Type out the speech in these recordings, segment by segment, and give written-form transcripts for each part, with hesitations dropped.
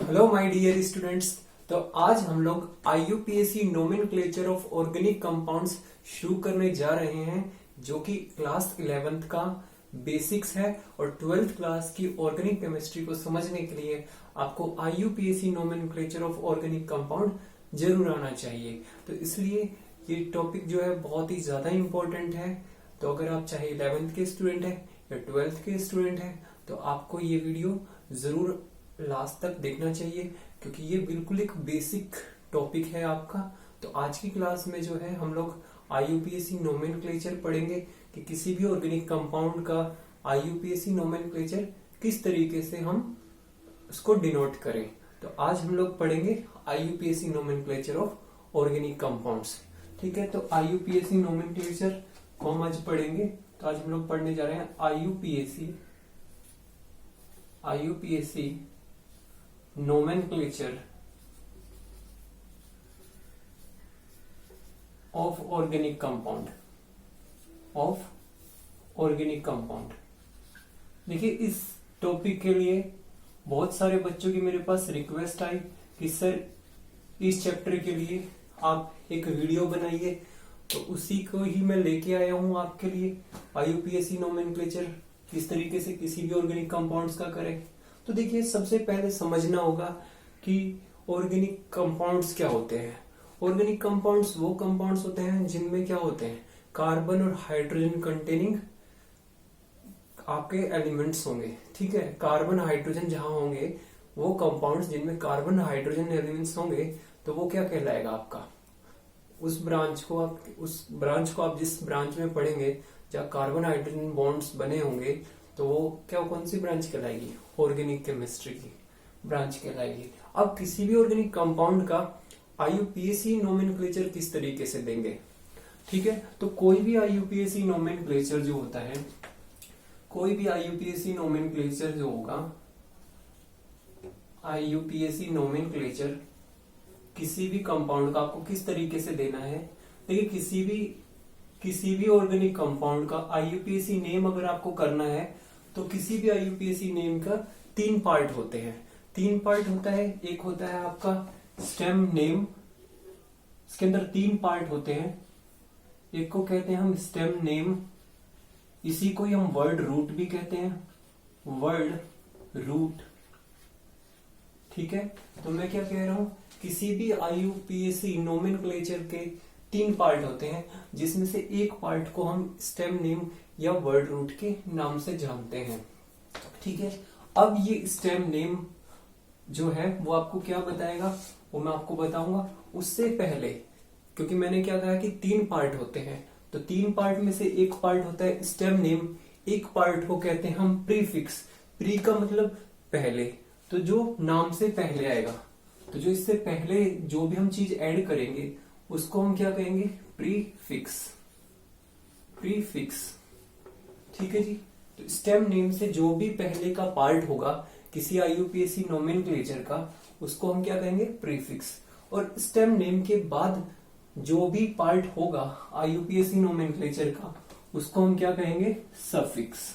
Hello my dear students. तो आज हम लोग IUPAC nomenclature of organic compounds शुरू करने जा रहे हैं, जो कि क्लास 11th का बेसिक्स है और 12th क्लास की ऑर्गेनिक केमिस्ट्री को समझने के लिए आपको IUPAC nomenclature of organic compound जरूर आना चाहिए। तो इसलिए ये टॉपिक जो है बहुत ही ज्यादा इंपॉर्टेंट है। तो अगर आप चाहे 11th के स्टूडेंट हैं या 12th के स्टूडेंट हैं तो आपको ये वीडियो जरूर लास्ट तक देखना चाहिए, क्योंकि ये बिल्कुल एक बेसिक टॉपिक है आपका। तो आज की क्लास में जो है हम लोग आईयूपीएसी नोमेनक्लेचर पढ़ेंगे कि किसी भी ऑर्गेनिक कंपाउंड का आईयूपीएसी नोमेनक्लेचर किस तरीके से हम उसको डिनोट करें। तो आज हम लोग पढ़ेंगे IUPAC nomenclature of organic compounds. ठीक है, तो आईयूपीएसी नोमेनक्लेचर को हम आज पढ़ेंगे। तो आज हम लोग पढ़ने जा रहे हैं IUPAC nomenclature of organic compound देखिए, इस टॉपिक के लिए बहुत सारे बच्चों की मेरे पास रिक्वेस्ट आई कि सर इस चैप्टर के लिए आप एक वीडियो बनाइए। तो उसी को ही मैं लेके आया हूं आपके लिए। आईयूपीएसी नोमेनक्लेचर किस तरीके से किसी भी ऑर्गेनिक कंपाउंड्स का करें। तो देखिए, सबसे पहले समझना होगा कि ऑर्गेनिक कंपाउंड्स क्या होते हैं। ऑर्गेनिक कंपाउंड्स वो कंपाउंड्स होते हैं जिनमें क्या होते हैं, कार्बन और हाइड्रोजन कंटेनिंग आपके एलिमेंट्स होंगे। ठीक है, कार्बन हाइड्रोजन जहां होंगे वो कंपाउंड्स जिनमें कार्बन हाइड्रोजन एलिमेंट्स होंगे, तो वो क्या कहलाएगा आपका, उस ब्रांच को आप जिस ब्रांच में पढ़ेंगे जहाँ कार्बन हाइड्रोजन बॉन्ड्स बने होंगे, तो वो क्या कौन सी ब्रांच कहलाएगी, ऑर्गेनिक केमिस्ट्री की ब्रांच कहलाएगी। अब किसी भी ऑर्गेनिक कंपाउंड का आईयूपीएसी नोमेनक्लेचर किस तरीके से देंगे। ठीक है, तो कोई भी आईयूपीएसी नोमेनक्लेचर जो होता है, कोई भी आईयूपीएसी नोमेनक्लेचर जो होगा, आईयूपीएसी नोमेनक्लेचर किसी भी कंपाउंड का आपको किस तरीके से देना है। देखिए, किसी भी ऑर्गेनिक कंपाउंड का आईयूपीएसी नेम अगर आपको करना है तो किसी भी आईयूपीएसी नेम का 3 पार्ट होते हैं। 3 पार्ट होता है। एक होता है आपका स्टेम नेम, इसके अंदर 3 पार्ट होते हैं। एक को कहते हैं हम स्टेम नेम, इसी को ही हम वर्ड रूट भी कहते हैं, वर्ड रूट। ठीक है, तो मैं क्या कह रहा हूं, किसी भी आईयूपीएसी नोमेनक्लेचर के 3 पार्ट होते हैं, जिसमें से एक पार्ट को हम स्टेम नेम या वर्ड रूट के नाम से जानते हैं। ठीक है, अब ये स्टेम नेम जो है वो आपको क्या बताएगा, वो मैं आपको बताऊंगा। उससे पहले, क्योंकि मैंने क्या कहा कि 3 पार्ट होते हैं, तो 3 पार्ट में से एक पार्ट होता है स्टेम नेम, एक पार्ट को कहते हैं हम प्रीफिक्स। प्री का मतलब पहले, तो जो नाम से पहले आएगा, तो जो इससे पहले जो भी हम चीज ऐड करेंगे उसको हम क्या कहेंगे, प्रीफिक्स। ठीक है जी। तो स्टेम नेम से जो भी पहले का पार्ट होगा किसी आईयूपीएसी नोमेनक्लेचर का, उसको हम क्या कहेंगे, प्रीफिक्स। और स्टेम नेम के बाद जो भी पार्ट होगा आईयूपीएसी नोमेनक्लेचर का, उसको हम क्या कहेंगे, सफिक्स।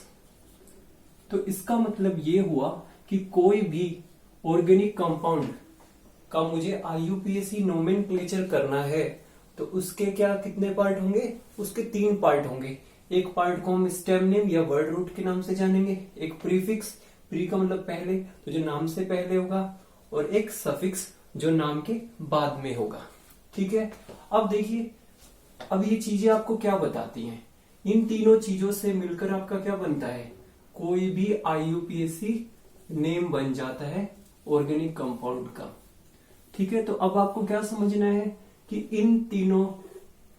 तो इसका मतलब ये हुआ कि कोई भी ऑर्गेनिक कंपाउंड का मुझे आईयूपीएसी नोमेनक्लेचर करना है तो उसके क्या कितने पार्ट होंगे, उसके 3 पार्ट होंगे। एक पार्ट को हम स्टेम नेम या वर्ड रूट के नाम से जानेंगे, एक प्रीफिक्स, प्री का मतलब पहले, तो जो नाम से पहले होगा, और एक सफिक्स जो नाम के बाद में होगा। ठीक है, अब देखिए, अब ये चीजें आपको क्या बताती हैं, इन तीनों चीजों से मिलकर आपका क्या बनता है, कोई भी आईयूपीएसी नेम बन जाता है ऑर्गेनिक कंपाउंड का। ठीक है, तो अब आपको क्या समझना है कि इन तीनों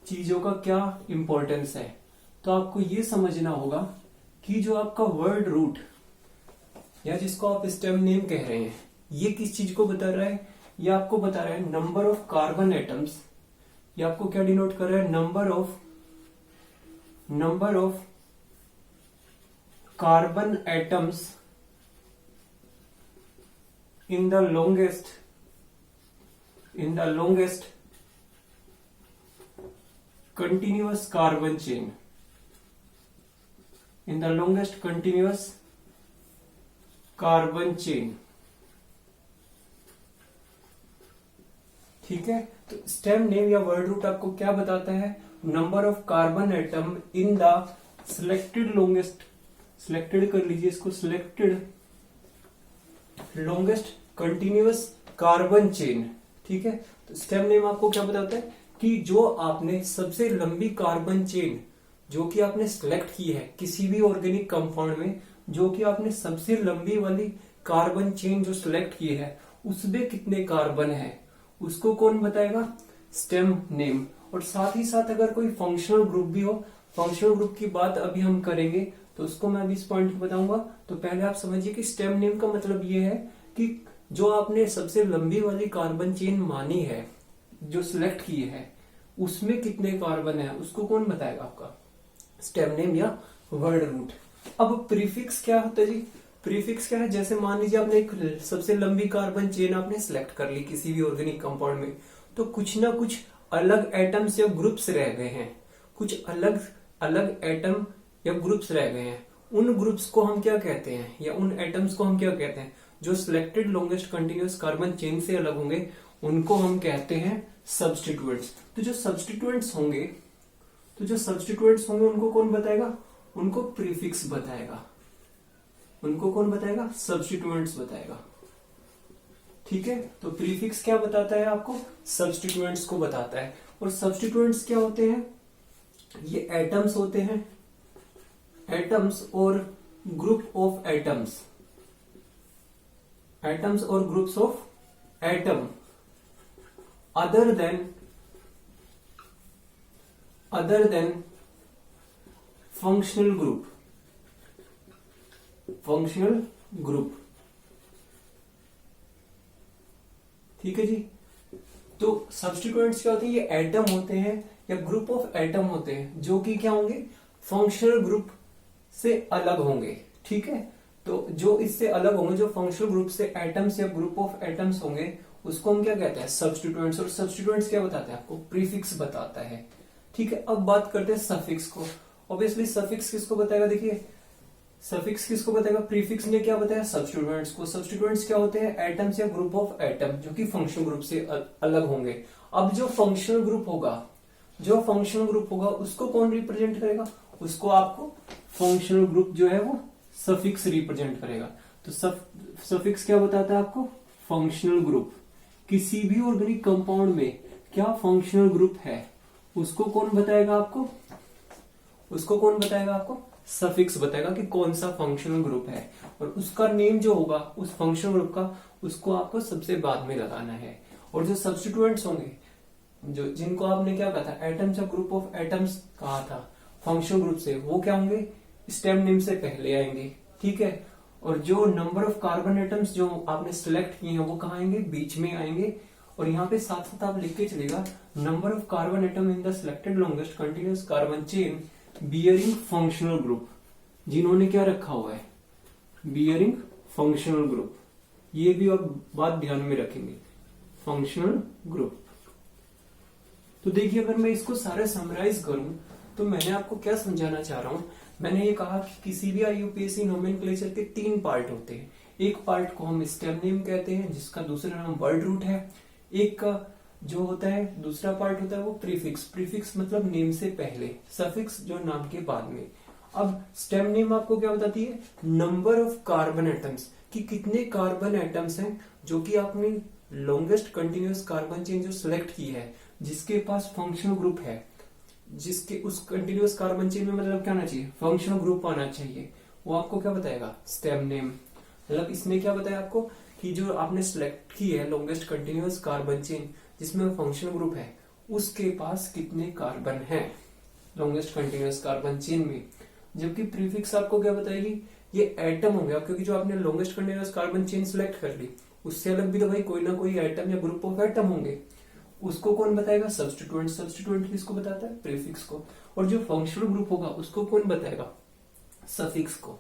चीजों का क्या इंपॉर्टेंस है। तो आपको ये समझना होगा कि जो आपका वर्ड रूट या जिसको आप स्टेम नेम कह रहे हैं, ये किस चीज को बता रहा है, ये आपको बता रहा है नंबर ऑफ कार्बन एटम्स। ये आपको क्या डिनोट कर रहा है, number of carbon atoms in the longest continuous carbon chain, in the longest continuous carbon chain। ठीक है। तो स्टेम नेम या वर्ड रूट आपको क्या बताता है? Number of carbon atom in the selected longest, selected कर लीजिए इसको, selected longest continuous carbon chain. ठीक है। तो स्टेम नेम आपको क्या बताता है कि जो आपने सबसे लंबी कार्बन चेन जो कि आपने सिलेक्ट की है किसी भी ऑर्गेनिक कंपाउंड में, जो कि आपने सबसे लंबी वाली कार्बन चेन जो सिलेक्ट की है उसमें कितने कार्बन है, उसको कौन बताएगा? Stem name. और साथ ही साथ अगर कोई फंक्शनल ग्रुप भी हो, फंक्शनल ग्रुप की बात अभी हम करेंगे तो उसको मैं अभी इस पॉइंट पे बताऊंगा। तो पहले आप समझिए कि स्टेम नेम का मतलब ये है कि जो आपने सबसे लंबी वाली कार्बन चेन मानी है, जो सिलेक्ट की है, उसमें कितने कार्बन है उसको कौन बताएगा? आपका स्टेम नेम या वर्ड रूट। अब प्रीफिक्स क्या होता है जी? प्रीफिक्स क्या है? जैसे मान लीजिए आपने एक सबसे लंबी कार्बन चेन आपने सिलेक्ट कर ली किसी भी ऑर्गेनिक कंपाउंड में, तो कुछ ना कुछ अलग एटम्स या ग्रुप्स रह गए हैं, कुछ अलग अलग एटम या ग्रुप्स रह गए हैं। उन ग्रुप्स को हम क्या कहते हैं, या उन एटम्स को हम क्या कहते हैं? जो selected longest continuous carbon chain से अलग होंगे उनको हम कहते हैं सब्स्टिट्यूएंट्स। तो जो सब्स्टिट्यूएंट्स होंगे उनको कौन बताएगा? उनको प्रीफिक्स बताएगा। उनको कौन बताएगा? सब्स्टिट्यूएंट्स बताएगा। ठीक है। तो प्रीफिक्स क्या बताता है आपको? सब्स्टिट्यूएंट्स को बताता है। और सब्स्टिट्यूएंट्स क्या होते हैं? ये एटम्स होते हैं, एटम्स और ग्रुप ऑफ एटम्स, एटम्स और groups of atom other than functional group, functional group. ठीक है जी। तो सब्स्टिट्यूएंट्स क्या होते हैं? ये एटम होते हैं या ग्रुप ऑफ एटम होते हैं जो कि क्या होंगे? फंक्शनल ग्रुप से अलग होंगे। ठीक है। तो जो इससे अलग होंगे, जो फंक्शनल ग्रुप से एटम्स या ग्रुप ऑफ एटम्स होंगे, उसको हम क्या कहते हैं? सब्स्टिट्यूएंट्स। और सब्स्टिट्यूएंट्स क्या बताते हैं आपको? प्रीफिक्स बताता है। ठीक है। अब बात करते हैं सफिक्स को। ऑब्वियसली सफिक्स किसको बताएगा? देखिए सफिक्स किसको बताएगा? प्रीफिक्स ने क्या बताया? सब्स्टिट्यूएंट्स को। सब्स्टिट्यूएंट्स क्या होते हैं? एटम्स या ग्रुप ऑफ एटम जो कि फंक्शनल ग्रुप से अलग होंगे। अब जो फंक्शनल ग्रुप होगा उसको कौन रिप्रेजेंट करेगा? उसको आपको फंक्शनल ग्रुप जो है वो सफिक्स रिप्रेजेंट करेगा। तो सफिक्स क्या बताता है आपको? Functional group. किसी भी ऑर्गेनिक कंपाउंड में क्या फंक्शनल ग्रुप है उसको कौन बताएगा आपको? उसको कौन बताएगा आपको? सफिक्स बताएगा कि कौन सा फंक्शनल ग्रुप है। और उसका नेम जो होगा उस फंक्शनल ग्रुप का, उसको आपको सबसे बाद में लगाना है। और जो सब्स्टिट्यूएंट्स होंगे, जो जिनको आपने क्या कहा था? एटम्स या ग्रुप ऑफ एटम्स कहा था फंक्शनल ग्रुप से, वो क्या होंगे? स्टेम नेम से पहले आएंगे। ठीक है। और जो नंबर ऑफ कार्बन एटम्स जो आपने सिलेक्ट किए हैं वो कहाँ आएंगे? बीच में आएंगे। और यहाँ पे साथ साथ आप लिख के चलेगा, number of carbon atom in the selected longest continuous carbon chain bearing functional group. जिन्होंने क्या रखा हुआ है? Bearing functional group. ये भी आप बात ध्यान में रखेंगे, फंक्शनल ग्रुप। तो देखिए अगर मैं इसको सारा समराइज करूं तो मैंने आपको क्या समझाना चाह रहा हूं? मैंने ये कहा कि किसी भी आईयूपीएसी नोमेनक्लेचर के 3 पार्ट होते हैं। एक पार्ट को हम स्टेम नेम कहते हैं जिसका दूसरा नाम वर्ड रूट है। एक का जो होता है दूसरा पार्ट होता है वो प्रीफिक्स। प्रीफिक्स मतलब नेम से पहले, सफिक्स जो नाम के बाद में। अब स्टेम नेम आपको क्या बताती है? नंबर ऑफ कार्बन एटम्स, कि कितने कार्बन एटम्स हैं जो कि आपने लॉन्गेस्ट कंटिन्यूअस कार्बन चेन जो सिलेक्ट की है, जिसके पास फंक्शनल ग्रुप है, जिसके उस कंटिन्यूअस कार्बन चेन में मतलब क्या आना चाहिए? फंक्शनल ग्रुप आना चाहिए। वो आपको क्या बताएगा? Stem name. मतलब इसने क्या बताया आपको कि जो आपने सिलेक्ट की है लॉन्गेस्ट कंटिन्यूअस कार्बन चेन जिसमें फंक्शनल ग्रुप है, उसके पास कितने कार्बन है लॉन्गेस्ट कंटिन्यूअस कार्बन चेन में। जबकि प्रीफिक्स आपको क्या बताएगी? ये एटम होंगे, क्योंकि जो आपने longest continuous carbon chain select कर ली उससे अलग भी तो भाई कोई ना कोई एटम या ग्रुप ऑफ एटम होंगे। उसको कौन बताएगा? सब्स्टिट्यूएंट। सब्स्टिट्यूएंट किसको बताता है? प्रीफिक्स को। और जो फंक्शनल ग्रुप होगा उसको कौन बताएगा? सफिक्स को।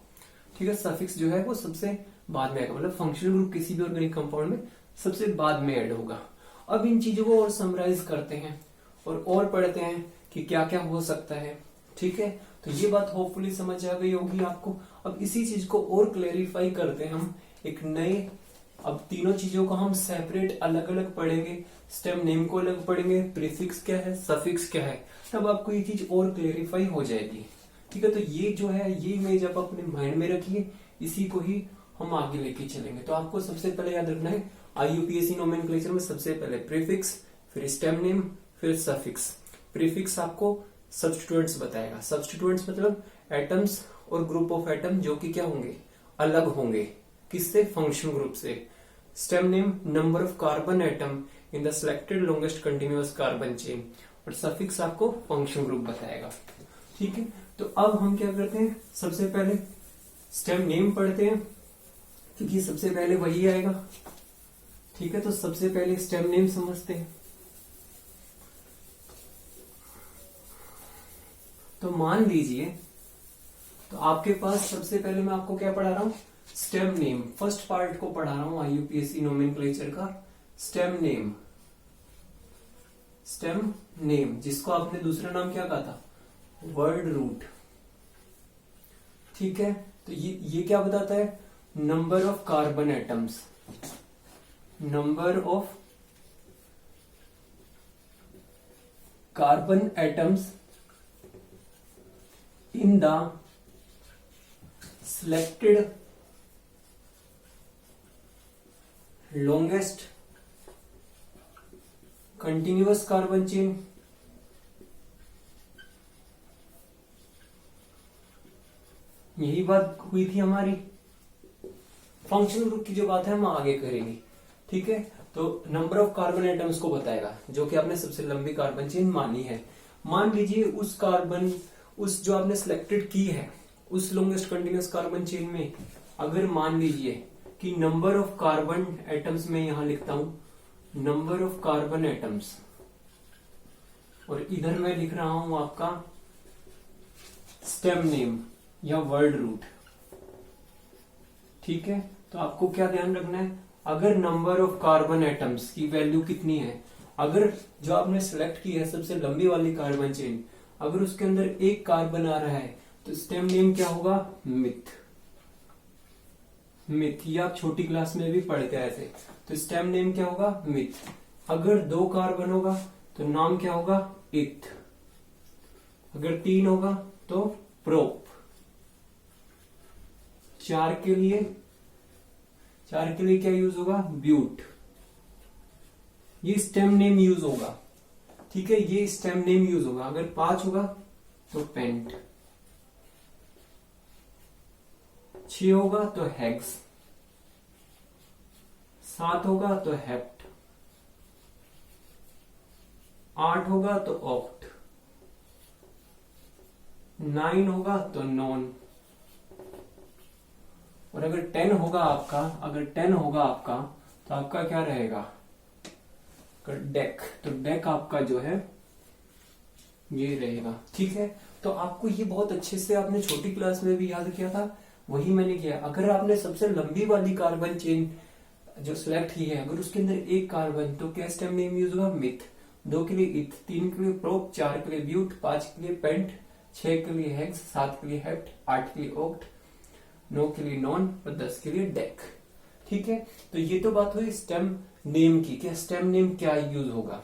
ठीक है। सफिक्स जो है वो सबसे बाद में आएगा, मतलब फंक्शनल ग्रुप किसी भी ऑर्गेनिक कंपाउंड में सबसे बाद में ऐड होगा। अब इन चीजों को और समराइज करते हैं और पढ़ते हैं कि क्या क्या हो सकता है। ठीक है। तो ये बात होपफुली समझ आ गई होगी आपको। अब इसी चीज को और क्लेरिफाई करते हैं हम एक नए अब तीनों चीजों को हम सेपरेट अलग अलग पढ़ेंगे, स्टेम नेम को अलग पढ़ेंगे, प्रीफिक्स क्या है, सफिक्स क्या है, तब आपको ये चीज और क्लेरिफाई हो जाएगी। ठीक है, तो ये जो है ये इमेज आप अपने माइंड में रखिए, इसी को ही हम आगे लेके चलेंगे। तो आपको सबसे पहले याद रखना है आईयूपीएसी नोमेनक्लेचर में सबसे पहले प्रीफिक्स, फिर स्टेम नेम, फिर सफिक्स। प्रीफिक्स आपको सब्स्टिट्यूएंट्स बताएगा। सब्स्टिट्यूएंट्स मतलब एटम्स और ग्रुप ऑफ एटम जो कि क्या होंगे, अलग होंगे, किससे, फंक्शन ग्रुप से। Stem name number of carbon atom in the selected longest continuous carbon chain, और सफिक्स आपको फंक्शन ग्रुप बताएगा। ठीक है, तो अब हम क्या करते हैं, सबसे पहले स्टेम नेम पढ़ते हैं क्योंकि सबसे पहले वही आएगा। ठीक है, तो सबसे पहले स्टेम नेम समझते हैं। तो मान लीजिए, तो आपके पास सबसे पहले मैं आपको क्या पढ़ा रहा हूं, स्टेम नेम, फर्स्ट पार्ट को पढ़ा रहा हूं आईयूपीएसी नोमेनक्लेचर का। स्टेम नेम, स्टेम नेम जिसको आपने दूसरा नाम क्या कहा था, वर्ड रूट। ठीक है, तो ये क्या बताता है, number of carbon atoms, number of carbon atoms in the selected longest continuous carbon chain। यही बात हुई थी हमारी, फंक्शन ग्रुप की जो बात है हम आगे करेंगे। ठीक है, तो नंबर ऑफ कार्बन एटम्स को बताएगा जो कि आपने सबसे लंबी कार्बन चेन मानी है। मान लीजिए उस कार्बन, उस जो आपने सिलेक्टेड की है उस लॉन्गेस्ट कंटिन्यूअस कार्बन चेन में, अगर मान लीजिए कि नंबर ऑफ कार्बन एटम्स में यहां लिखता हूं नंबर ऑफ कार्बन एटम्स, और इधर मैं लिख रहा हूं आपका स्टेम नेम या वर्ड रूट। ठीक है, तो आपको क्या ध्यान रखना है, अगर नंबर ऑफ कार्बन एटम्स की वैल्यू कितनी है, अगर जो आपने सिलेक्ट की है सबसे लंबी वाली कार्बन चेन, अगर उसके अंदर एक कार्बन आ रहा है तो स्टेम नेम क्या होगा, मिथ। मिथ, ये आप छोटी क्लास में भी पढ़ते हैं ऐसे। तो स्टेम नेम क्या होगा, मिथ। अगर 2 कार्बन होगा तो नाम क्या होगा, इथ। अगर 3 होगा तो प्रोप। 4 के लिए क्या यूज होगा, ब्यूट। ये स्टेम नेम यूज होगा। ठीक है, ये स्टेम नेम यूज होगा। अगर 5 होगा तो पेंट, 6 होगा तो हेक्स, 7 होगा तो हेप्ट, 8 होगा तो ऑक्ट, 9 होगा तो नॉन, और अगर 10 होगा आपका तो आपका क्या रहेगा, डेक। तो डेक आपका जो है ये रहेगा। ठीक है, तो आपको ये बहुत अच्छे से आपने छोटी क्लास में भी याद किया था, वही मैंने किया। अगर आपने सबसे लंबी वाली कार्बन चेन जो सिलेक्ट की है, अगर उसके अंदर एक कार्बन, तो क्या स्टेम नेम यूज होगा, मिथ। 2 के लिए इथ, 3 के लिए प्रोप, 4 के लिए ब्यूट, 5 के लिए पेंट, 6 के लिए हेक्स, 7 के लिए हेप्ट, 8 के लिए ऑक्ट, 9 के लिए नॉन और 10 के लिए डेक। ठीक है, तो ये तो बात हुई स्टेम नेम की, क्या स्टेम नेम क्या यूज होगा।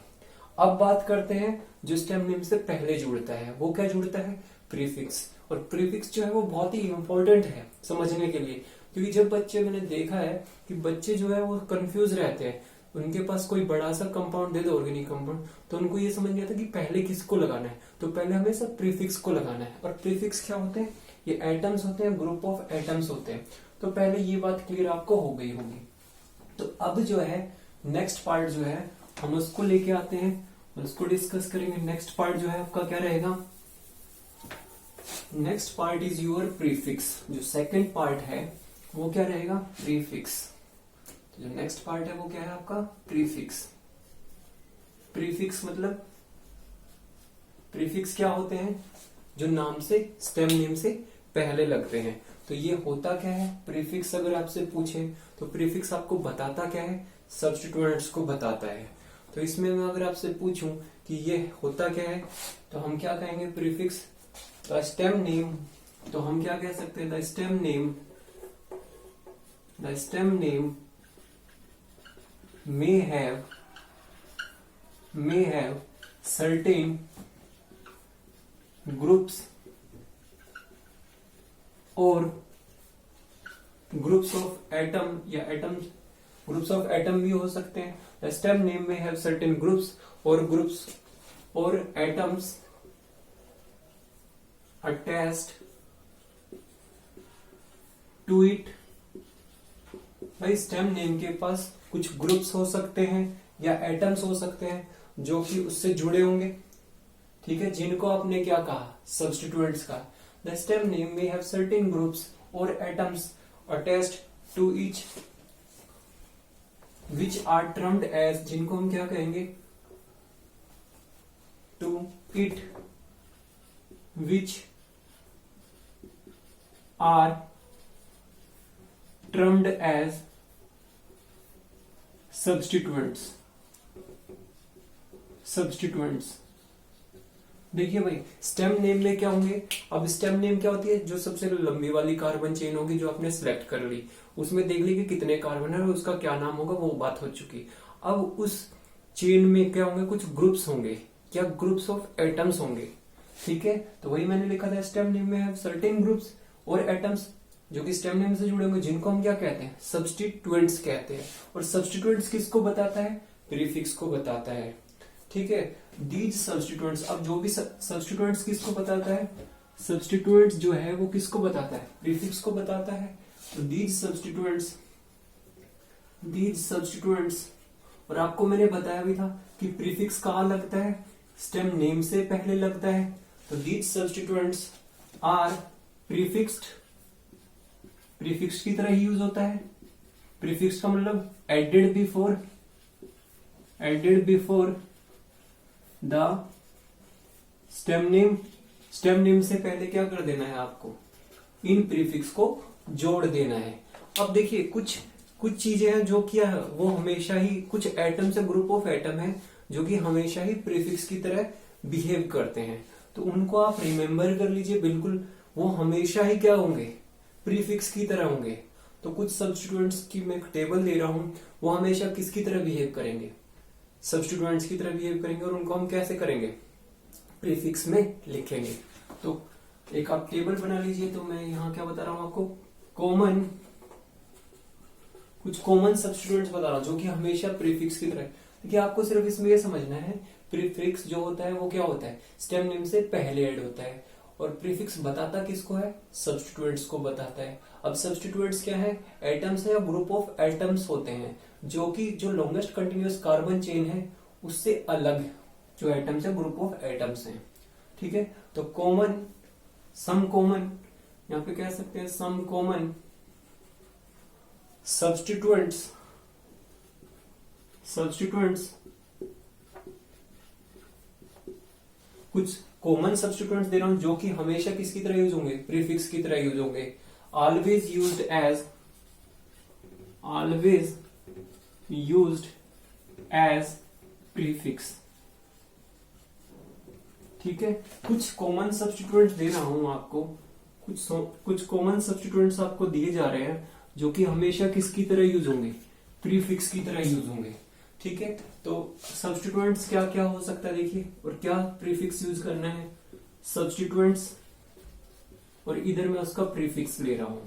अब बात करते हैं जो स्टेम नेम से पहले जुड़ता है, वो क्या जुड़ता है, प्रीफिक्स। और प्रीफिक्स जो है वो बहुत ही इंपॉर्टेंट है समझने के लिए, क्योंकि जब बच्चे, मैंने देखा है कि बच्चे जो है वो कंफ्यूज रहते हैं, उनके पास कोई बड़ा सा कंपाउंड दे दो, ऑर्गेनिक कंपाउंड, तो उनको ये समझ नहीं आता कि पहले किसको लगाना है। तो पहले हमें सब प्रीफिक्स को लगाना है। और प्रीफिक्स क्या होते हैं, ये एटम्स होते हैं, ग्रुप ऑफ एटम्स होते हैं। तो पहले ये बात क्लियर आपको हो गई होगी। तो अब जो है नेक्स्ट पार्ट जो है हम उसको लेके आते हैं और उसको डिस्कस करेंगे। नेक्स्ट पार्ट जो है आपका क्या रहेगा, next part is your prefix. जो सेकंड पार्ट है वो क्या रहेगा, प्रीफिक्स। तो जो नेक्स्ट पार्ट है वो क्या है आपका, प्रीफिक्स। प्रीफिक्स मतलब, प्रीफिक्स क्या होते हैं, जो नाम से, स्टेम नेम से पहले लगते हैं। तो ये होता क्या है प्रीफिक्स, अगर आपसे पूछे तो प्रीफिक्स आपको बताता क्या है, सब्स्टिट्यूएंट्स को बताता है। तो इसमें मैं अगर आपसे पूछूं कि ये होता क्या है, तो हम क्या कहेंगे, प्रीफिक्स द स्टेम नेम। तो हम क्या कह सकते हैं, the stem name may have certain groups और ग्रुप्स ऑफ एटम या एटम्स, ग्रुप्स ऑफ एटम भी हो सकते हैं। द स्टेम नेम में हैव सर्टेन ग्रुप्स और एटम्स अटैच्ड टू इट। भाई स्टेम नेम के पास कुछ ग्रुप्स हो सकते हैं या एटम्स हो सकते हैं जो कि उससे जुड़े होंगे, ठीक है, जिनको आपने क्या कहा, सब्स्टिट्यूएंट्स कहा। द स्टेम नेम में हैव सर्टेन ग्रुप्स और atoms attached to each which are termed as, जिनको हम क्या कहेंगे, to it which are termed as substituents. देखिए भाई स्टेम नेम में क्या होंगे, अब स्टेम नेम क्या होती है, जो सबसे लंबी वाली कार्बन चेन होगी जो आपने सिलेक्ट कर ली, उसमें देख ली कि कितने कार्बन है और उसका क्या नाम होगा, वो बात हो चुकी। अब उस चेन में क्या होंगे, कुछ ग्रुप्स होंगे, क्या ग्रुप्स ऑफ एटम्स होंगे, ठीक है। तो वही मैंने लिखा था स्टेम नेम में है सर्टेन ग्रुप्स और एटम्स जो कि स्टेम नेम से जुड़े होंगे, जिनको हम क्या कहते हैं, सब्स्टिट्यूएंट्स कहते हैं। और सब्स्टिट्यूएंट्स किसको बताता है, प्रीफिक्स को बताता है, ठीक है। दीज सब्स्टिट्यूएंट्स, अब जो भी सब्स्टिट्यूएंट्स किसको बताता है, सब्स्टिट्यूएंट्स जो है वो किसको बताता है, प्रीफिक्स को बताता है। तो दीज सब्स्टिट्यूएंट्स, और आपको मैंने बताया भी था कि प्रीफिक्स कहाँ लगता है, स्टेम नेम से पहले लगता है। तो these substituents are prefixed, prefix की तरह ही यूज होता है। प्रीफिक्स का मतलब added before the stem name, stem name से पहले क्या कर देना है आपको, इन प्रीफिक्स को जोड़ देना है। अब देखिए कुछ चीजें हैं जो क्या है, वो हमेशा ही, कुछ एटम्स है, ग्रुप ऑफ एटम है जो कि हमेशा ही प्रीफिक्स की तरह बिहेव करते हैं, तो उनको आप रिमेम्बर कर लीजिए बिल्कुल, वो हमेशा ही क्या होंगे, प्रीफिक्स की तरह होंगे। तो कुछ सब्स्टिट्यूएंट्स की मैं टेबल दे रहा हूं, वो हमेशा किसकी तरह बिहेव करेंगे, सब्स्टिट्यूएंट्स की तरह बिहेव करेंगे, और उनको हम कैसे करेंगे, प्रीफिक्स में लिखेंगे। तो एक आप टेबल बना लीजिए। तो मैं यहाँ क्या बता रहा हूं आपको, कुछ कॉमन सब्स्टिट्यूएंट्स बता रहा हूं जो कि हमेशा प्रीफिक्स की तरह। देखिए आपको सिर्फ इसमें यह समझना है, प्रीफिक्स जो होता है वो क्या होता है, स्टेम नेम से पहले ऐड होता है, और प्रीफिक्स बताता किसको है, सब्स्टिट्यूएंट्स को बताता है। अब सब्स्टिट्यूएंट्स क्या है, एटम्स है या ग्रुप ऑफ एटम्स होते हैं जो कि जो लॉन्गेस्ट कंटिन्यूअस कार्बन चेन है उससे अलग जो एटम्स है, ग्रुप ऑफ एटम्स हैं, ठीक है। तो कॉमन, सम कॉमन, यहां पे कह सकते हैं सम कॉमन सब्स्टिट्यूएंट्स कुछ कॉमन सब्स्टिट्यूएंट्स दे रहा हूं जो कि हमेशा किसकी तरह यूज होंगे, प्रीफिक्स की तरह यूज होंगे। ऑलवेज यूज्ड एज प्रीफिक्स, ठीक है। कुछ कॉमन सब्स्टिट्यूएंट्स दे रहा हूं आपको, कुछ कॉमन सब्स्टिट्यूएंट्स आपको दिए जा रहे हैं जो कि हमेशा किसकी तरह यूज होंगे, प्रीफिक्स की तरह यूज होंगे, ठीक है। तो सब्स्टिट्यूएंट्स क्या क्या हो सकता है देखिए, और क्या प्रीफिक्स यूज करना है, सब्स्टिट्यूएंट्स, और इधर मैं उसका प्रीफिक्स ले रहा हूं।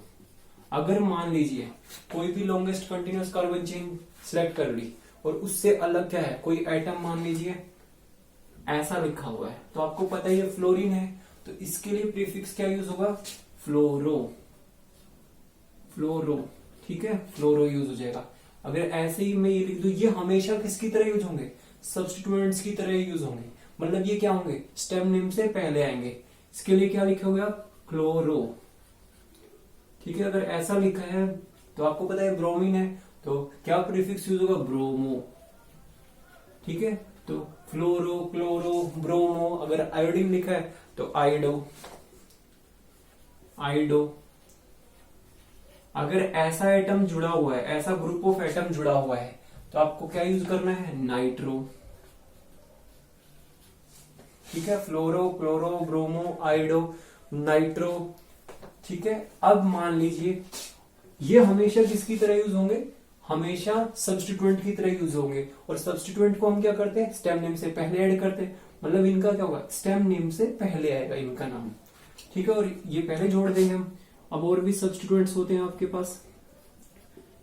अगर मान लीजिए कोई भी longest continuous carbon chain select कर ली और उससे अलग क्या है, कोई एटम मान लीजिए ऐसा लिखा हुआ है, तो आपको पता ही है फ्लोरीन है, तो इसके लिए प्रीफिक्स क्या यूज होगा, फ्लोरो, ठीक है, फ्लोरो यूज हो जाएगा। अगर ऐसे ही मैं ये लिख दूं, ये हमेशा किसकी तरह यूज होंगे, सब्स्टिट्यूएंट्स की तरह यूज होंगे, मतलब ये क्या होंगे, स्टेम नेम से पहले आएंगे। इसके लिए क्या लिखा हुआ, क्लोरो, ठीक है। अगर ऐसा लिखा है तो आपको पता है ब्रोमीन है, तो क्या प्रीफिक्स यूज होगा, ब्रोमो, ठीक है। तो फ्लोरो, क्लोरो, ब्रोमो। अगर आयोडीन लिखा है तो आइडो। अगर ऐसा एटम जुड़ा हुआ है, ऐसा ग्रुप ऑफ एटम जुड़ा हुआ है, तो आपको क्या यूज करना है, नाइट्रो, ठीक है। फ्लोरो, क्लोरो, ब्रोमो, आइडो, नाइट्रो, ठीक है। अब मान लीजिए ये हमेशा किसकी तरह यूज होंगे, हमेशा सब्स्टिट्यूएंट की तरह यूज होंगे, और सब्स्टिट्यूएंट को हम क्या करते हैं, स्टेम नेम से पहले ऐड करते हैं, मतलब इनका क्या होगा, स्टेम नेम से पहले आएगा इनका नाम, ठीक है, और ये पहले जोड़ देंगे हम। अब और भी सब्स्टिट्यूएंट्स होते हैं आपके पास,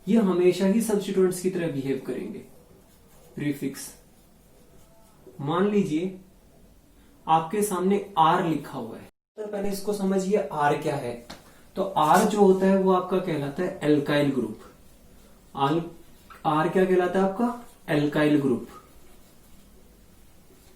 ये हमेशा ही सब्स्टिट्यूएंट्स की तरह बिहेव करेंगे। प्रीफिक्स, मान लीजिए आपके सामने आर लिखा हुआ है, तो पहले इसको समझिए आर क्या है। तो आर जो होता है वो आपका कहलाता है एल्काइल ग्रुप। आर क्या कहलाता है आपका, एल्काइल ग्रुप।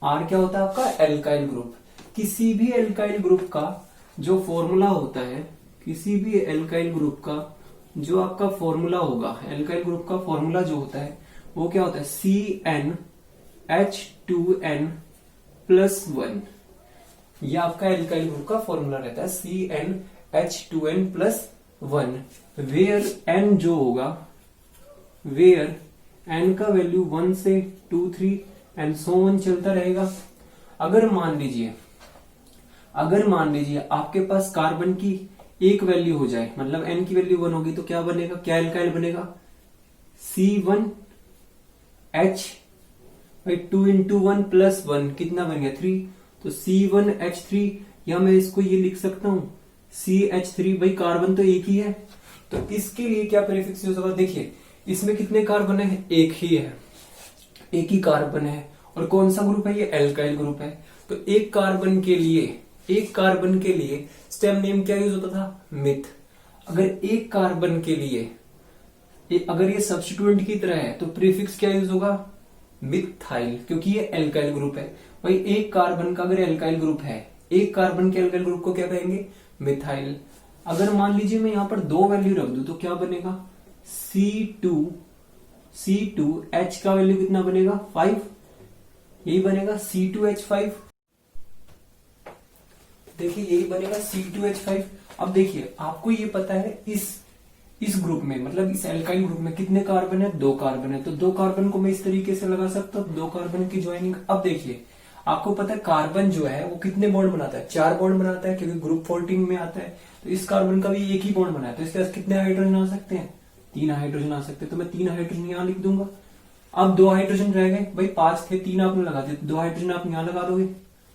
आर क्या होता है आपका, एल्काइल ग्रुप। किसी भी एल्काइल ग्रुप का जो फॉर्मूला होता है, किसी भी एल्काइल ग्रुप का जो आपका फॉर्मूला होगा, एल्काइल ग्रुप का फॉर्मूला जो होता है वो क्या होता है, CnH2n+1। ये आपका एल्काइल ग्रुप का फॉर्मूला रहता है, CnH2n+1, वेयर n जो होगा, वेयर n का वैल्यू 1 से 2, 3 एंड सो ऑन चलता रहेगा। अगर मान लीजिए आपके पास कार्बन की एक वैल्यू हो जाए, मतलब n की वैल्यू 1 होगी, तो क्या बनेगा, क्या एल्काइल बनेगा, C1H2 into 1 + 1 कितना बन गया, 3। तो C1H3, या मैं इसको ये लिख सकता हूं CH3, भाई कार्बन तो एक ही है, तो इसके लिए क्या प्रीफिक्स यूज होगा, देखिए इसमें कितने कार्बन है, एक ही है, एक ही कार्बन है, और कौन सा ग्रुप है, ये एल्काइल ग्रुप है। तो एक कार्बन के लिए स्टेम नेम क्या यूज होता था, मिथ। अगर एक कार्बन के लिए अगर ये सब्स्टिट्यूएंट की तरह है तो प्रीफिक्स क्या यूज होगा, मिथाइल, क्योंकि ये एल्काइल ग्रुप है। भाई एक कार्बन का अगर एल्काइल ग्रुप है, एक कार्बन के एल्काइल ग्रुप को क्या कहेंगे, मिथाइल। अगर मान लीजिए मैं यहां पर 2 वैल्यू रख दूं तो क्या बनेगा, C2H का वैल्यू कितना बनेगा, 5, यही बनेगा C2H5। देखिए यही बनेगा C2H5। अब देखिए आपको ये पता है इस ग्रुप में, मतलब इस एल्काइल ग्रुप में कितने कार्बन है, 2 कार्बन है, तो 2 कार्बन को मैं इस तरीके से लगा सकता हूं, 2 कार्बन की ज्वाइनिंग। अब देखिए आपको पता है कार्बन जो है वो कितने बॉन्ड बनाता है, 4 बॉन्ड बनाता है, क्योंकि ग्रुप 14 में आता है। तो इस कार्बन का भी एक ही बॉन्ड बनाया, तो इसके पास कितने हाइड्रोजन आ सकते हैं, 3 हाइड्रोजन आ सकते हैं। तो मैं 3 हाइड्रोजन यहां लिख दूंगा। अब 2 हाइड्रोजन रह गए, भाई 5 थे, 3 आपने लगा दिए, 2 हाइड्रोजन आप यहां लगा दोगे।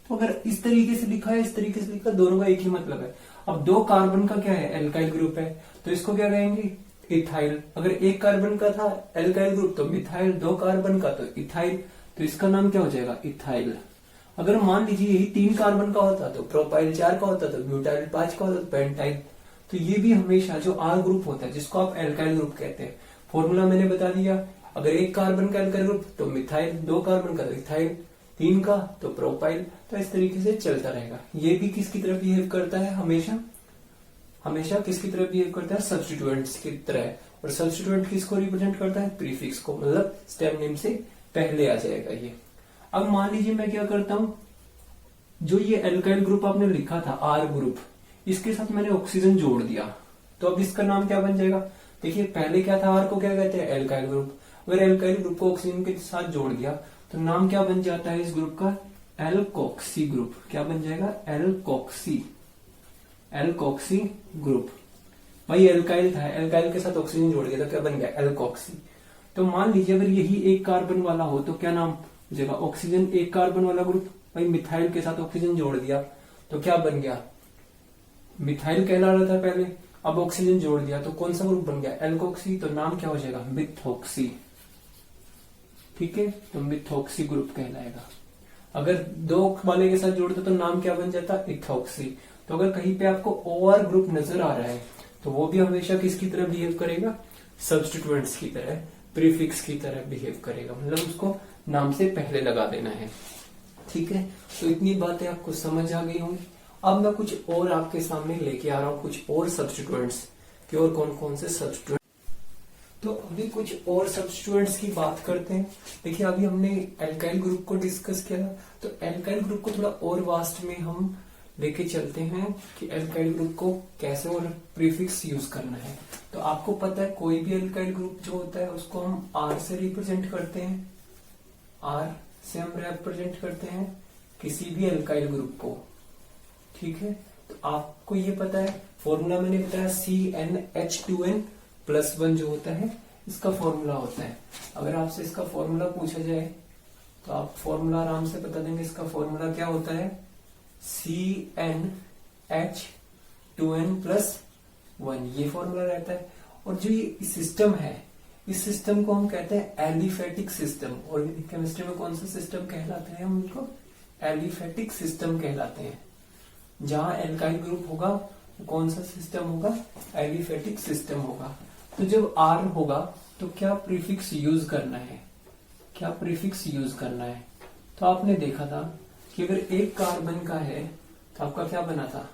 तो अगर इस तरीके से लिखा है, इस तरीके से लिखा, दोनों का एक ही मतलब है। अब 2 कार्बन का क्या है, एल्काइल ग्रुप है, तो इसको क्या कहेंगे, इथाइल। अगर एक कार्बन का था एल्काइल ग्रुप तो मिथाइल, 2 कार्बन का तो इथाइल, तो इसका नाम क्या हो जाएगा, इथाइल। अगर मान लीजिए यही 3 कार्बन का होता तो प्रोपाइल, 4 का होता तो ब्यूटाइल, 5 का होता तो पेंटाइल। तो ये भी हमेशा जो आर ग्रुप होता है, जिसको आप एल्काइल ग्रुप कहते हैं, फॉर्मूला मैंने बता दिया। अगर एक कार्बन का एल्काइल ग्रुप तो मिथाइल, 2 कार्बन का तो इथाइल, 3 का तो प्रोपाइल। तो इस तरीके से चलता रहेगा। ये भी किसकी तरह बिहेव करता है, हमेशा किसकी तरह बिहेव करता है, सब्स्टिट्यूएंट्स की तरह। और सब्स्टिट्यूएंट किसको रिप्रेजेंट करता है, प्रीफिक्स को, मतलब स्टेम नेम से पहले आ जाएगा ये। अब मान लीजिए मैं क्या करता हूं, जो ये एल्काइल ग्रुप आपने लिखा था आर ग्रुप, इसके साथ मैंने ऑक्सीजन जोड़ दिया, तो अब इसका नाम क्या बन जाएगा। देखिए पहले क्या था, आर को क्या कहते हैं, एल्काइल ग्रुप। अगर एल्काइल ग्रुप को ऑक्सीजन के साथ जोड़ दिया तो नाम क्या बन जाता है इस ग्रुप का, एल्कोक्सी ग्रुप। क्या बन जाएगा, एल्कोक्सी ग्रुप। भाई एल्काइल था, एल्काइल के साथ ऑक्सीजन जोड़ दिया तो क्या बन गया, एल्कोक्सी। तो मान लीजिए अगर यही एक कार्बन वाला हो तो क्या नाम हो जाएगा, ऑक्सीजन एक कार्बन वाला ग्रुप। भाई मिथाइल के साथ ऑक्सीजन जोड़ दिया तो क्या बन गया, मिथाइल कहला रहा था पहले, अब ऑक्सीजन जोड़ दिया तो कौन सा ग्रुप बन गया, एल्कोक्सी। तो नाम क्या हो जाएगा, मिथोक्सी। ठीक है, तो मिथोक्सी ग्रुप कहलाएगा। अगर 2 वाले के साथ जोड़ते तो नाम क्या बन जाता, इथोक्सी। तो अगर कहीं पे आपको ओआर ग्रुप नजर आ रहा है तो वो भी हमेशा किसकी तरह बिहेव करेगा, सब्स्टिट्यूएंट्स की तरह, प्रीफिक्स की तरह बिहेव करेगा, मतलब उसको नाम से पहले लगा देना है। ठीक है, तो इतनी बातें आपको समझ आ गई होंगी। अब मैं कुछ और आपके सामने लेके आ रहा हूं, कुछ और सब्स्टिट्यूएंट्स कि और कौन कौन से सब्स्टिट्यूएंट। तो अभी कुछ और सब्स्टिट्यूएंट्स की बात करते हैं। देखिए अभी हमने एल्काइल ग्रुप को डिस्कस किया, तो एल्काइल ग्रुप को थोड़ा और वास्ट में हम लेके चलते हैं कि एल्काइल ग्रुप को कैसे और प्रीफिक्स यूज करना है। तो आपको पता है कोई भी एल्काइल ग्रुप जो होता है उसको हम आर से रिप्रेजेंट करते हैं, आर से हम रिप्रेजेंट करते हैं किसी भी एल्काइल ग्रुप को। ठीक है, तो आपको ये पता है, फॉर्मूला मैंने बताया CnH2n+1 जो होता है इसका फॉर्मूला होता है। अगर आपसे इसका फॉर्मूला पूछा जाए तो आप फॉर्मूला आराम से बता देंगे। इसका फॉर्मूला क्या होता है, CnH2n+1, ये फॉर्मूला रहता है। और जो ये सिस्टम है, इस सिस्टम को हम कहते हैं एलिफेटिक सिस्टम। ऑर्गेनिक केमिस्ट्री में कौन सा सिस्टम कहलाते हैं, हम उनको एलिफेटिक सिस्टम कहलाते हैं। जहां एल्काइल ग्रुप होगा तो कौन सा सिस्टम होगा, एलिफेटिक सिस्टम होगा। तो जब R होगा तो क्या प्रीफिक्स यूज करना है, क्या प्रीफिक्स यूज करना है। तो आपने देखा था कि अगर एक कार्बन का है तो आपका क्या बना था,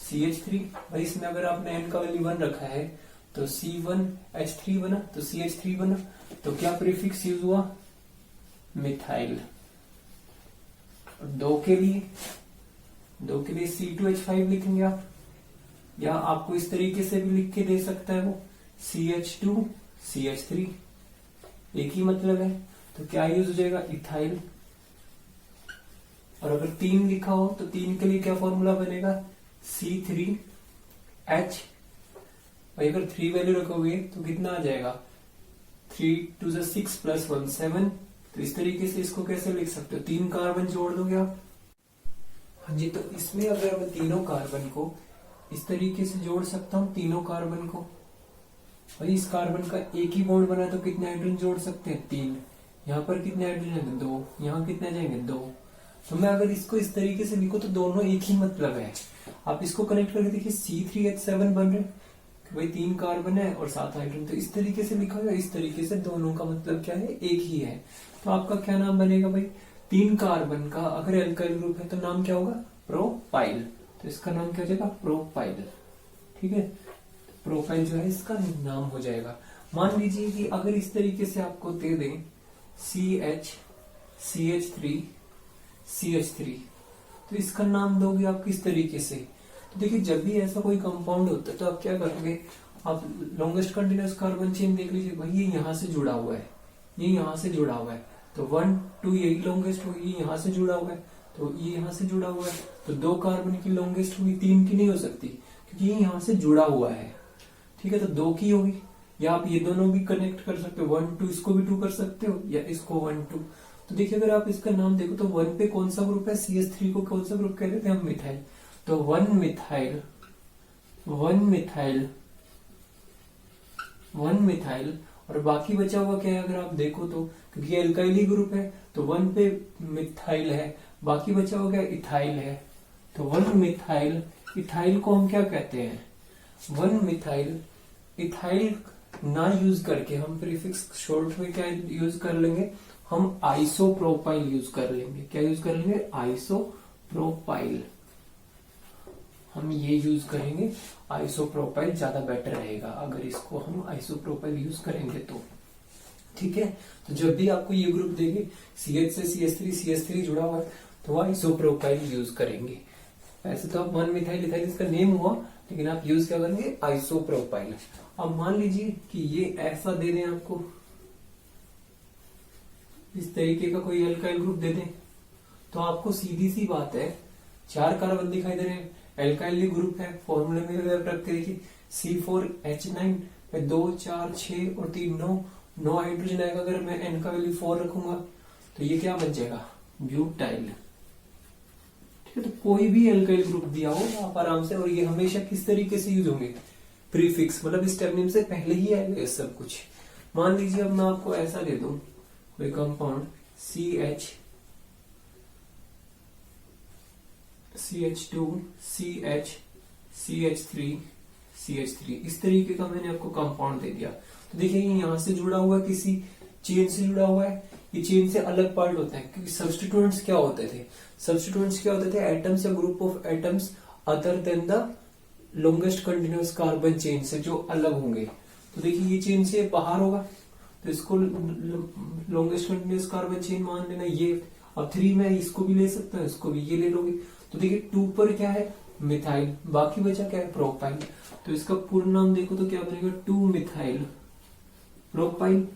CH3। भाई इसमें अगर आपने N का वैल्यू 1 रखा है तो C1H3 बना, तो CH3 बना। तो क्या प्रीफिक्स यूज हुआ, मिथाइल। और दो के लिए C2H5 लिखेंगे आप, या आपको इस तरीके से भी लिख के दे सकता है वो CH2CH3, एक ही मतलब है। तो क्या यूज हो जाएगा, इथाइल। और अगर 3 लिखा हो तो 3 के लिए क्या फॉर्मूला बनेगा, C3H। भाई अगर 3 वैल्यू रखोगे तो कितना आ जाएगा, 3 2 6 + 1 7। तो इस तरीके से इसको कैसे लिख सकते हो, 3 कार्बन जोड़ दोगे आप। हाँ जी, तो इसमें अगर मैं तीनों कार्बन को इस तरीके से जोड़ सकता हूँ, तीनों कार्बन को। भाई इस कार्बन का एक ही बॉन्ड बना तो कितने हाइड्रोजन जोड़ सकते हैं, 3। यहाँ पर कितने हाइड्रोजन, 2। यहाँ कितने जाएंगे, 2। तो मैं अगर इसको इस तरीके से लिखूं तो दोनों एक ही मतलब है। आप इसको कनेक्ट करके देखिए, C3H7 बन रहे, भाई 3 कार्बन है और 7 हाइड्रोजन। तो इस तरीके से लिखा हुआ, इस तरीके से दोनों का मतलब क्या है, एक ही है। तो आपका क्या नाम बनेगा भाई, 3 कार्बन का अगर एल्काइल ग्रुप है तो नाम क्या होगा, प्रोपाइल। तो इसका नाम क्या हो जाएगा, प्रोपाइल। ठीक है, प्रोपाइल जो है इसका नाम हो जाएगा। मान लीजिए कि अगर इस तरीके से आपको दे दें CH3CH3, तो इसका नाम दोगे आप किस तरीके से। तो देखिए, जब भी ऐसा कोई कंपाउंड होता है तो आप क्या करोगे, आप लॉन्गेस्ट कंटिन्यूअस कार्बन चेन देख लीजिए। भाई ये यहाँ से जुड़ा हुआ है, ये यहाँ से जुड़ा हुआ है, तो 1 2 यही लॉन्गेस्ट होगी, यहाँ से जुड़ा हुआ है, तो ये यहाँ से जुड़ा हुआ है। तो 2 कार्बन की लॉन्गेस्ट होगी, 3 की नहीं हो सकती क्योंकि ये यहाँ से जुड़ा हुआ है। ठीक है, तो 2 की होगी। या आप ये दोनों भी कनेक्ट कर सकते हो, 1 2, इसको भी 2 कर सकते हो, या इसको 1 2। तो देखिए, अगर आप इसका नाम देखो तो 1 पे कौन सा ग्रुप है, CH3 को कौन सा ग्रुप कहते हैं हम, मिथाइल। तो 1 मिथाइल। और बाकी बचा हुआ क्या है, अगर आप देखो तो, क्योंकि एल्काइली ग्रुप है तो 1 पे मिथाइल है, बाकी बचा हुआ क्या, इथाइल है। तो 1 मिथाइल। इथाइल को हम क्या कहते हैं, 1 मिथाइल। इथाइल ना यूज करके हम प्रीफिक्स शॉर्ट में क्या यूज कर लेंगे, हम आइसोप्रोपाइल यूज कर लेंगे। क्या यूज कर लेंगे, आइसोप्रोपाइल। हम ये यूज करेंगे, आइसोप्रोपाइल ज्यादा बेटर रहेगा अगर इसको हम आइसोप्रोपाइल यूज करेंगे तो। ठीक है, तो जब भी आपको ये ग्रुप देंगे CH से CH3 जुड़ा हुआ है तो आइसोप्रोपाइल यूज करेंगे। ऐसे तो आप 1 मिथाइल इथाइल इसका नेम हुआ, लेकिन आप यूज क्या करेंगे, आइसोप्रोपाइल। अब मान लीजिए कि ये ऐसा दे दें आपको, इस तरीके का कोई एल्काइल ग्रुप दे दें, तो आपको सीधी सी बात है, 4 कार्बन दिखाई दे रहे हैं, एल्काइल ग्रुप है। फॉर्मूले में रख के देखिए, C4H9 पे 2 4 6 और 3 9 हाइड्रोजन आएगा। अगर मैं N का वैल्यू 4 रखूंगा तो ये क्या बन जाएगा, ब्यूटाइल। ठीक है, तो कोई भी एल्काइल ग्रुप दिया हो आप आराम से, और ये हमेशा किस तरीके से यूज होंगे, प्रीफिक्स, मतलब स्टेप नेम से पहले ही आएगा ये सब कुछ। मान लीजिए अब मैं आपको ऐसा दे दूं कोई कंपाउंड CH2 CH3 इस तरीके का मैंने आपको कंपाउंड दे दिया। तो देखिए, ये यहाँ से जुड़ा हुआ है, किसी चेन से जुड़ा हुआ है, ये चेन से अलग पार्ट होता है। क्योंकि सब्स्टिट्यूएंट्स क्या होते थे, एटम्स या group of atoms other than the longest continuous carbon chain से जो अलग होंगे। तो देखिए, ये चेन से बाहर होगा तो इसको लॉन्गेस्ट कंटिन्यूअस कार्बन चेन मान लेना। ये अब 3 में इसको भी ले सकता है, इसको भी ये ले लोगे। तो देखिए, 2 पर क्या है, मिथाइल, बाकी बचा क्या है, प्रोपाइल। तो इसका पूर्ण नाम देखो तो क्या बनेगा, 2 मिथाइल प्रोपाइल।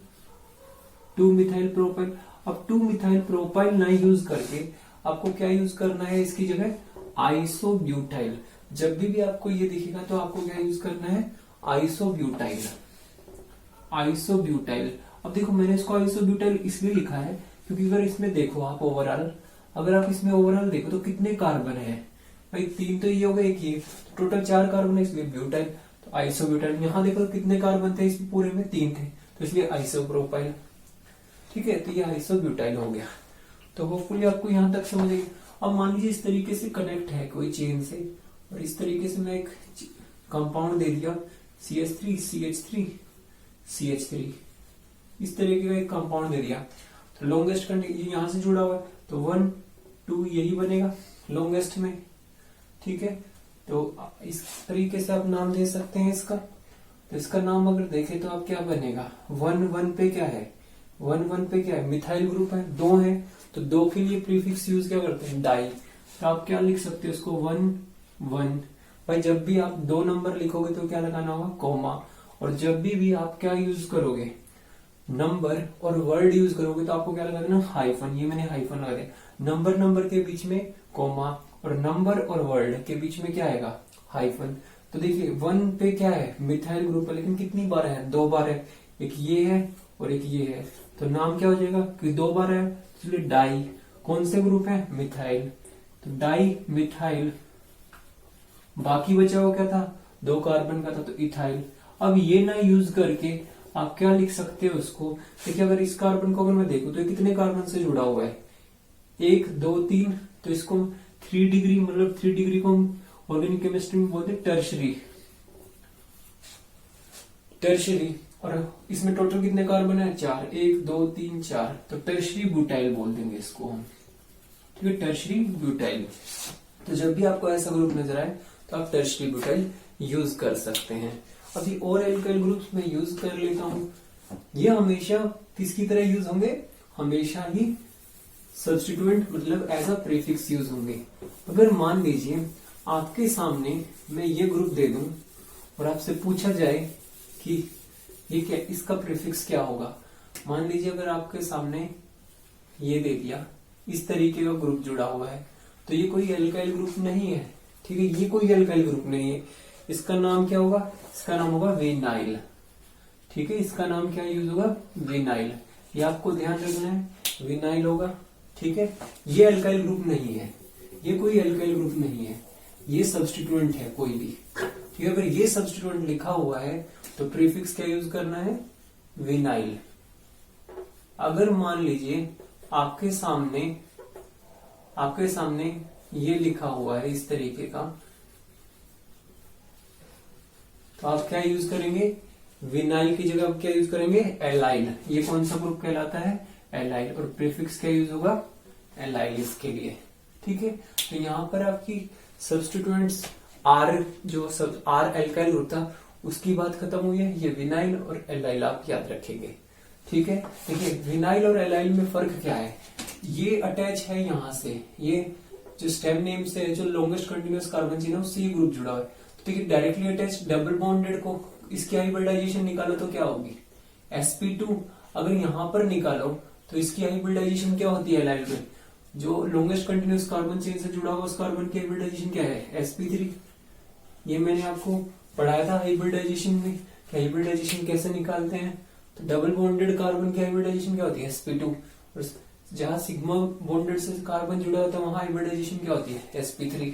2 methyl propyl. अब 2 मिथाइल प्रोपाइल ना यूज करके आपको क्या यूज करना है इसकी जगह, आइसोब्यूटाइल। जब भी आपको ये दिखेगा तो आपको क्या यूज करना है, आइसोब्यूटाइल। आइसोब्यूटाइल। अब देखो मैंने इसको आइसोब्यूटाइल इसलिए लिखा है क्योंकि अगर इसमें देखो आप ओवरऑल, अगर आप इसमें ओवरऑल देखो तो कितने कार्बन है भाई, 3 तो ये हो गए, एक ये, तो टोटल 4 कार्बन है, इसलिए ब्यूटाइल। तो आइसोब्यूटाइल। यहाँ देखो कितने कार्बन थे इसमें, पूरे में 3 थे, तो इसलिए आइसोप्रोपाइल। ठीक है, तो ये आइसोब्यूटाइल हो गया। तो होपफुली आपको यहां तक समझ आई। अब मान लीजिए इस तरीके से कनेक्ट है कोई चेन से, और इस तरीके से मैं एक कंपाउंड दे दिया CH3 CH3 CH3, इस तरीके का एक कंपाउंड दे दिया, तो लॉन्गेस्ट कंडीशन यहां से जुड़ा हुआ है, तो 1 2 यही बनेगा लॉन्गेस्ट में। ठीक है, तो इस तरीके से आप नाम दे सकते हैं इसका। तो इसका नाम अगर देखें तो आप क्या बनेगा, 1 1 पे क्या है, 1 1 पे क्या है, मिथाइल ग्रुप है, 2 है, तो 2 के लिए प्रीफिक्स यूज क्या करते हैं, डाई। तो आप क्या लिख सकते हो इसको, 1 1। भाई जब भी आप 2 नंबर लिखोगे तो क्या लगाना होगा, कॉमा। और जब भी आप क्या यूज करोगे, नंबर और वर्ड यूज करोगे, तो आपको क्या लगा देना, हाइफन। ये मैंने हाइफन लगा दिया। नंबर के बीच में कॉमा, और नंबर और वर्ड के बीच में क्या आएगा, हाइफन। तो देखिए 1 पे क्या है, मिथाइल ग्रुप है, लेकिन कितनी बार है, 2 बार है। एक ये है और एक ये है, तो नाम क्या हो जाएगा, कि 2 बार है, इसलिए डाई। कौन से ग्रुप है, मिथाइल, तो डाई मिथाइल। बाकी बचा हुआ क्या था, 2 कार्बन का था, तो इथाइल। अब ये ना यूज करके आप क्या लिख सकते हो उसको, देखिए अगर इस कार्बन को अगर मैं देखूं तो ये कितने कार्बन से जुड़ा हुआ है, 1 2 3, तो इसको 3 डिग्री, मतलब 3 डिग्री को हम ऑर्गेनिक केमिस्ट्री में बोलते हैं टर्शरी। और इसमें टोटल कितने कार्बन है, 4, 1 2 3 4, तो टर्शरी ब्यूटाइल बोल देंगे इसको हम। ठीक है, टर्शरी ब्यूटाइल। तो जब भी आपको ऐसा ग्रुप नजर आए तो आप टर्शरी ब्यूटाइल यूज कर सकते हैं। अभी और एल्काइल ग्रुप्स में यूज कर लेता हूं, ये हमेशा किसकी तरह यूज होंगे, हमेशा ही सब्स्टिट्यूएंट, मतलब एज अ प्रीफिक्स यूज होंगे। अगर मान लीजिए आपके सामने मैं ये ग्रुप दे दूं और आपसे पूछा जाए कि ये क्या, इसका प्रीफिक्स क्या होगा, मान लीजिए अगर आपके सामने ये दे दिया, इस तरीके का ग्रुप जुड़ा हुआ है, तो ये कोई एल्काइल ग्रुप नहीं है। ठीक है, ये कोई एल्काइल ग्रुप नहीं है। इसका नाम क्या होगा, इसका नाम होगा विनाइल। ठीक है, इसका नाम क्या यूज होगा, विनाइल। ये आपको ध्यान रखना है, विनाइल होगा। ठीक है, ये एल्काइल ग्रुप नहीं है, ये कोई एल्काइल ग्रुप नहीं है, ये सब्स्टिट्यूएंट है कोई भी। ठीक है, अगर ये सब्स्टिट्यूएंट लिखा हुआ है तो प्रीफिक्स क्या यूज करना है, विनाइल। अगर मान लीजिए आपके सामने ये लिखा हुआ है इस तरीके का, तो आप क्या यूज करेंगे, विनाइल की जगह आप क्या यूज करेंगे, एलाइल। ये कौन सा ग्रुप कहलाता है, एलाइल। और प्रीफिक्स क्या यूज होगा, एलाइल इसके लिए। ठीक है, तो यहां पर आपकी सब्स्टिट्यूएंट्स आर, जो सब आर एल्काइल ग्रुप था उसकी बात खत्म हुई है। ये विनाइल और एलाइल आप याद रखेंगे। ठीक है, देखिए विनाइल और एलाइल में फर्क क्या है, ये अटैच है यहां से, ये जो स्टेम नेम से जो लॉन्गेस्ट कंटिन्यूअस कार्बन चेन है उससे ये ग्रुप जुड़ा हुआ है। तो देखिए डायरेक्टली अटैच डबल बॉन्डेड को इसकी हाइब्रिडाइजेशन निकालो तो क्या होगी, sp2। अगर यहां पर निकालो तो इसकी हाइब्रिडाइजेशन क्या होती है, एलाइल में जो लॉन्गेस्ट कंटिन्यूअस कार्बन चेन से जुड़ा हुआ उस कार्बन की हाइब्रिडाइजेशन क्या है, sp3। ये मैंने आपको पढ़ाया था हाइब्रिडाइजेशन में, हाइब्रिडाइजेशन कैसे निकालते हैं। तो डबल बॉन्डेड कार्बन की हाइब्रिडाइजेशन क्या होती है, sp2। और जहां सिग्मा बॉन्डेड से कार्बन जुड़ा होता है वहां हाइब्रिडाइजेशन क्या होती है, sp3।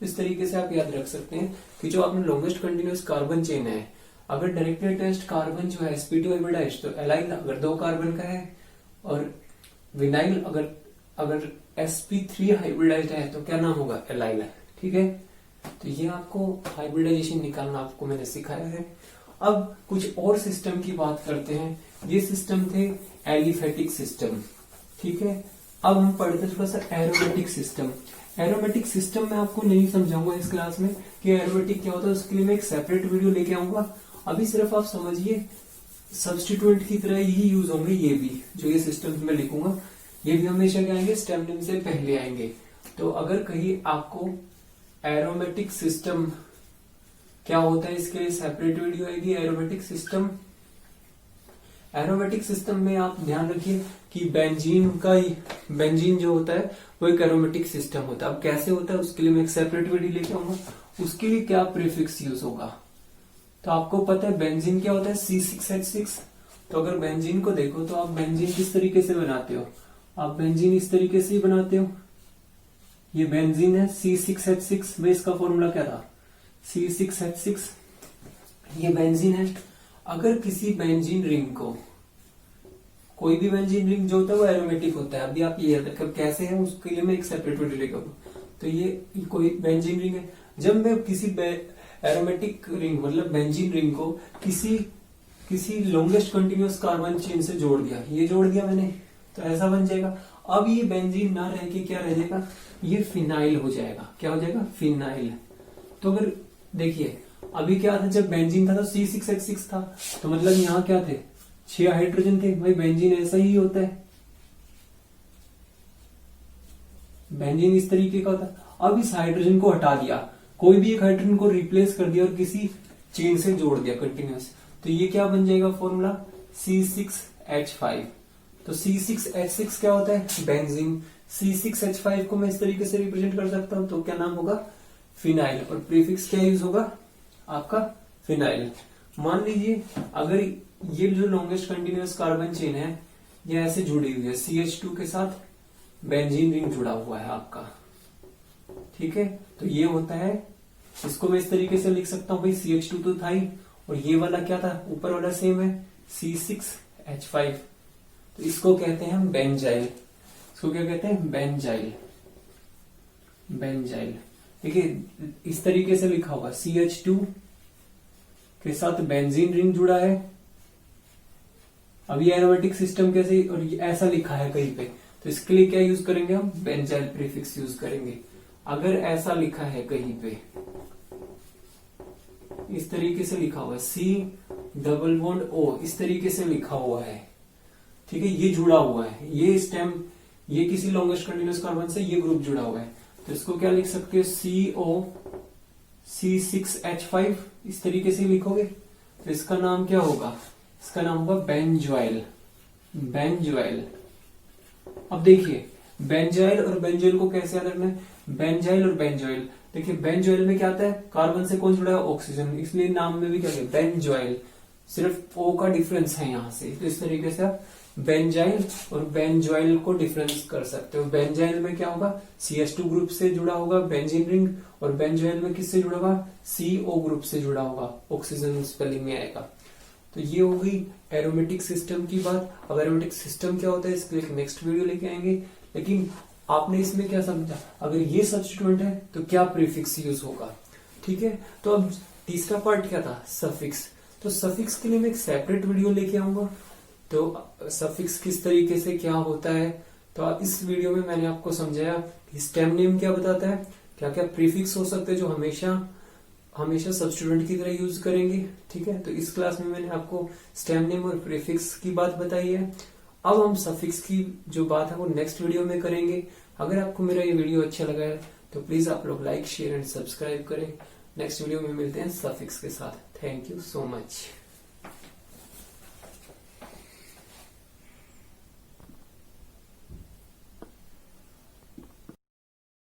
इस तरीके से आप याद रख सकते हैं कि जो आपने लॉन्गेस्ट कंटिन्यूअस कार्बन चेन है, अगर डायरेक्टली अटैच्ड कार्बन जो है sp2 हाइब्रिडाइज्ड, तो एलाइल अगर 2 कार्बन का है, और विनाइल अगर sp3 हाइब्रिडाइज्ड है तो क्या नाम होगा, एलाइल। ठीक है, तो ये आपको हाइब्रिडाइजेशन निकालना आपको मैंने सिखाया है। अब कुछ और सिस्टम की बात करते हैं। ये सिस्टम थे एलिफेटिक सिस्टम। ठीक है, अब हम पढ़ते थोड़ा सा एरोमेटिक सिस्टम। एरोमेटिक सिस्टम मैं आपको नहीं समझाऊंगा इस क्लास में कि एरोमेटिक क्या होता है, उसके लिए मैं एक सेपरेट वीडियो लेके आऊंगा। अभी सिर्फ आप समझिए सब्स्टिट्यूएंट की तरह ही यूज होंगे ये भी, जो ये सिस्टम मैं लिखूंगा ये भी हमेशा क्या आएंगे, स्टेम नेम से पहले आएंगे। तो अगर कहीं आपको एरोमेटिक सिस्टम क्या होता है इसके लिए सेपरेट वीडियो आएगी। एरोमेटिक सिस्टम में आप ध्यान रखिए कि बेंजीन जो होता है वो एक एरोमेटिक सिस्टम होता है। अब कैसे होता है उसके लिए मैं एक सेपरेट वीडियो लेके आऊंगा। उसके लिए क्या प्रीफिक्स यूज होगा, तो आपको पता है बेंजीन क्या होता है, C6H6, तो अगर बेंजीन को देखो तो आप बेंजीन किस तरीके से बनाते हो, आप बेंजीन इस तरीके से ही बनाते हो। ये बेंजीन है C6H6 में, इसका फॉर्मूला क्या था C6H6। ये बेंजीन है। अगर किसी बेंजीन रिंग को, कोई भी बेंजीन रिंग जो होता है वो एरोमेटिक होता है, अभी आप ये कैसे है उसके लिए मैं एक सेपरेट वीडियो लेकर, तो ये कोई बेंजीन रिंग है। जब मैं किसी एरोमेटिक रिंग मतलब बेंजीन रिंग को किसी लॉन्गेस्ट कंटिन्यूअस कार्बन चेन से जोड़ दिया, ये जोड़ दिया मैंने, तो ऐसा बन जाएगा। अब ये बेंजीन ना रह के क्या रह जाएगा, ये फिनाइल हो जाएगा। क्या हो जाएगा, फिनाइल। तो अगर देखिए अभी क्या था, जब बेंजीन था तो C6H6 था, तो मतलब यहाँ क्या थे, 6 हाइड्रोजन थे। भाई बेंजीन ऐसा ही होता है, बेंजीन इस तरीके का होता है। अब इस हाइड्रोजन को हटा दिया, कोई भी एक हाइड्रोजन को रिप्लेस कर दिया और किसी चेन से जोड़ दिया कंटिन्यूअस, तो ये क्या बन जाएगा फॉर्मूला C6H5। तो C6H6 क्या होता है, बेंजीन। C6H5 को मैं इस तरीके से रिप्रेजेंट कर सकता हूं, तो क्या नाम होगा, फिनाइल। और प्रीफिक्स क्या यूज होगा आपका, फिनाइल। मान लीजिए अगर ये जो लॉन्गेस्ट कंटिन्यूअस कार्बन चेन है ये ऐसे जुड़ी हुई है, CH2 के साथ बेंजीन रिंग जुड़ा हुआ है आपका, ठीक है। तो ये होता है, इसको मैं इस तरीके से लिख सकता हूं, भाई CH2 तो था ही, और ये वाला क्या था, ऊपर वाला सेम है C6H5। तो इसको कहते हैं हम बेंजाइल। इसको क्या कहते हैं, बेंजाइल। बेंजाइल देखिए इस तरीके से लिखा होगा, CH2 के साथ बेंजीन रिंग जुड़ा है। अब ये एरोमेटिक सिस्टम कैसे, और ऐसा लिखा है कहीं पे, तो इसके लिए क्या यूज करेंगे हम, बेंजाइल प्रीफिक्स यूज करेंगे। अगर ऐसा लिखा है कहीं पे, इस तरीके से लिखा हुआ है C⋯O, इस तरीके से लिखा हुआ है, ठीक है, ये जुड़ा हुआ है, ये स्टेम, ये किसी लॉन्गेस्ट कंटिन्यूअस कार्बन से ये ग्रुप जुड़ा हुआ है, तो इसको क्या लिख सकते हो, C6H5, इस तरीके से लिखोगे, तो इसका नाम क्या होगा, इसका नाम होगा बेंजॉइल। बेंजॉइल। अब देखिए बेंजाइल और बेंजॉइल को कैसे याद रखना है, बेंजाइल और बेंजॉइल। देखिए बेंजॉइल में क्या आता है, कार्बन से कौन जुड़ा है, ऑक्सीजन, इसलिए नाम में भी क्या है, बेंजॉइल। सिर्फ O का डिफरेंस है यहां से, तो इस तरीके से आप बेंजाइल और बेंजॉइल को डिफरेंस कर सकते हो। बेंजाइल में क्या होगा, CH2 ग्रुप से जुड़ा होगा बेंजीन रिंग, और बेंजॉइल में किससे जुड़ा होगा, CO ग्रुप से जुड़ा होगा, ऑक्सीजन स्पेलिंग में आएगा। तो ये हो गई एरोमेटिक सिस्टम की बात। अब एरोमेटिक सिस्टम क्या होता है, इसके लिए नेक्स्ट वीडियो लेके आएंगे। लेकिन आपने इसमें क्या समझा, अगर ये सब्स्टिट्यूएंट है तो क्या प्रीफिक्स यूज होगा, ठीक है। तो अब तीसरा पार्ट क्या था, सफिक्स। तो सफिक्स के लिए मैं एक सेपरेट वीडियो लेके आऊंगा, तो सफिक्स किस तरीके से क्या होता है। तो इस वीडियो में मैंने आपको समझाया कि स्टेम नेम क्या बताता है, क्या क्या प्रीफिक्स हो सकते हैं जो हमेशा सब्स्टिट्यूएंट की तरह यूज करेंगे, ठीक है। तो इस क्लास में मैंने आपको स्टेम नेम और प्रीफिक्स की बात बताई है। अब हम सफिक्स की जो बात है वो नेक्स्ट वीडियो में करेंगे। अगर आपको मेरा ये वीडियो अच्छा लगा है तो प्लीज आप लोग लाइक, शेयर एंड सब्सक्राइब करें। नेक्स्ट वीडियो में मिलते हैं सफिक्स के साथ। Thank you so much.